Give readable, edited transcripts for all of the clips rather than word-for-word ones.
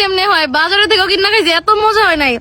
এমনি হয়, বাজারে থেকে কিনা খাইছি, এত মজা হয় নাই।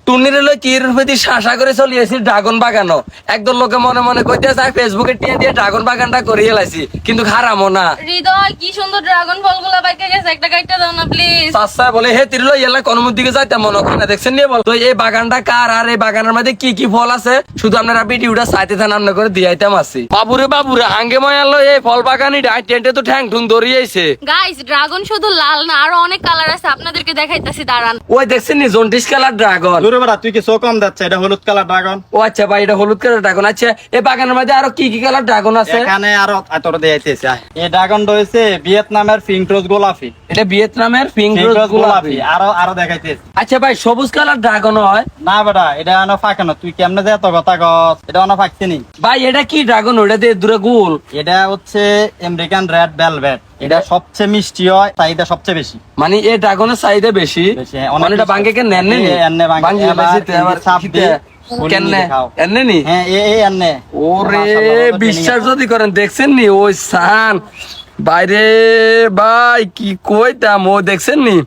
টুনির হলো কি প্রতি শাসা করে চলিয়েছি ড্রাগন বাগানো। একদল লোকে মনে মনে কইতে চায় ফেসবুকে টিয়া দিয়ে ড্রাগন বাগানটা করিয়ে লাইছি, কিন্তু খারামো না। হৃদয় কি সুন্দর ড্রাগন ফলগুলা বাইকে গেছে, একটা কাইটা দাও না প্লিজ। চাচা বলে হে তিরলো এলা কোনমুর দিকে যাইতে মনে করে না, দেখছেন নিয়ে বল তো এই বাগানটা কার আর এই বাগানের মধ্যে কি কি ফল আছে শুধু আপনারা ভিডিওটা চাইতে থান আমরা করে দিয়াইতাম আছি। বাবুরে আঙ্গে ময়ালো এই ফল বাগানি টেন্টে তো ঠ্যাং ঠুং দরিয়েছে। গাইস ড্রাগন শুধু লাল না, আরো অনেক কালার আছে, আপনাদেরকে দেখাইতাছি দাঁড়ান। ওই দেখছেন নি জন্ডিস কালার ড্রাগন। দূরে বেড়া তুই কি চোখ কম যাচ্ছে, এটা হলুদ কালার ড্রাগন। ও আচ্ছা ভাই এটা হলুদ কালার ড্রাগন। আচ্ছা এই বাগানের মধ্যে আরো কি কি কালার ড্রাগন আছে? এখানে আরো তোর দেখাইতেছে এই ড্রাগন রয়েছে ভিয়েতনামের পিঙ্ক রোজ গোলাপি। এটা ভিয়েতনামের পিঙ্ক পিঙ্ক রোজ রোজ গোলাপি। গোলাপি আরো দেখাইতেছে। আচ্ছা ভাই সবুজ কালার ড্রাগন হয় না বেটা এটা অন ফাঁকানো, তুই কেমনে যে এত কথা কস, এটা অন ফাঁকছিনি। ভাই? এটা কি ড্রাগন? ওটা দিয়ে দূরে গোল। এটা হচ্ছে আমেরিকান রেড ভেলভেট। এটা সবচেয়ে মিষ্টি হয়, চাহিদা সবচেয়ে বেশি। মানে এই ড্রাগনের চাহিদা বেশি। বেশি, হ্যাঁ, অনেক মানে এটা বেশি। বাঙ্গে কে নেন নি? এনে বাঙ্গে, বাঙ্গে এবার বেশিতে আবার চাপ খিদে। দিয়ে ফুল কেনে নিয়ে খাও। এনে নি? হ্যাঁ এই এনে। ওরে মাশাআল্লাহ, কত বিশ্বাস training যদি করেন দেখছেন নি ওই সান বাইরে ভাই কি কইতাম ও দেখছেন নি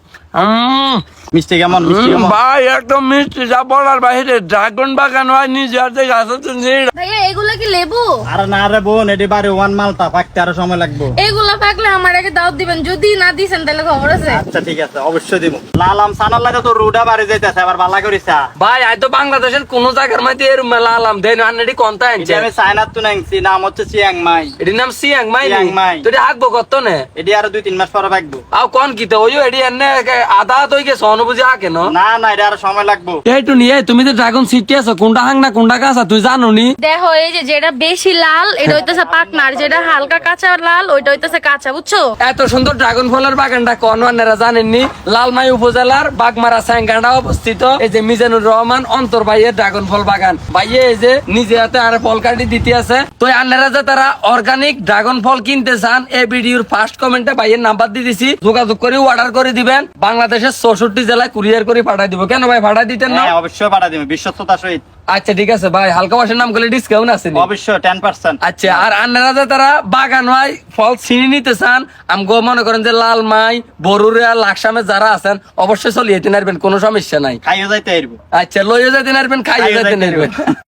মিষ্টি কেমন, মিষ্টি কেমন? ভাই একদম মিষ্টি যা বলার বাইরে। ড্রাগন বাগান হয় নিজে হাতে গাছ আছে। ভাইয়া এগুলা কি লেবু? আরে না রে বোন, এটি বাড়ি ওয়ান মালটা পাকতে আরো সময় লাগবে। এগুলা পাকলে আমার আগে দাওয়াত দিবেন, যদি না দিছেন তাহলে খবর আছে। আচ্ছা ঠিক আছে, অবশ্যই দিব। লাল আম সানার লাগে তো রুডা বাড়ি যাইতেছে, আবার ভালো করিছা। ভাই আই তো বাংলাদেশের কোন জায়গার মধ্যে এরম মেলা আলাম দেন আনডি কোনটা আনছে? আমি চায়নার তো নাইছি, নাম হচ্ছে চিয়াং মাই। এটির নাম সিয়াং মাই। Chiang Mai. তো এটি হাকবো কত নে? এটি আরো 2-3 মাস পরে পাকবো। আও কোন কি তো ওই এটি এনে আধা তো গেছে অনুভূতি হাকে ন? না না, এটা আরো সময় লাগবো। এইটু নিয়ে তুমি তো ড্রাগন সিটি আছো, কোনটা হাং না কোনটা কাঁচা তুই জানো নি? দেখো এই যে যেটা বেশি লাল এটা হইতেছে পাকনা, আর যেটা হালকা কাঁচা লাল ওইটা হইতেছে কাঁচা, বুঝছো? এত সুন্দর ড্রাগন ফলের বাগানটা কোন আপনারা জানেননি? লালমাই উপজেলার বাগমারা স্যাঙ্গাড়া অবস্থিত এই যে মিজানুর রহমান অন্তর ভাইয়ের ড্রাগন ফল বাগান। ভাইয়ে এই যে নিজে হাতে আর ফল কাটি দিতে আছে। তো আপনারা যে তারা অর্গানিক ড্রাগন ফল কিনতে চান এই ভিডিওর ফার্স্ট কমেন্টে ভাইয়ের নাম্বার দিয়ে দিছি, যোগাযোগ করে অর্ডার করে দিবেন। বাংলাদেশের 64 জেলায় কুরিয়ার করে পাঠাই দিব। কেন ভাই পাঠাই দিতেন না? হ্যাঁ অবশ্যই পাঠা দিব, বিশ্বস্ততার সহিত। আচ্ছা ঠিক আছে ভাই, হালকা বাসের নাম করলে ডিসকাউন্ট আছে নি? অবশ্যই 10%। আচ্ছা আর আপনারা যে তারা বাগান হয় ফল ছিনি নিতে চান, আমগো মনে করেন যে লালমাই বরুড়া লাকসামে যারা আছেন অবশ্যই চলিয়ে যেতে নারবেন, কোনো সমস্যা নাই। খাইও যাইতে আইরবো। আচ্ছা লইয়ে যেতে নারবেন, খাইয়ে খাইয়ে যেতে যাইতে নারবেন।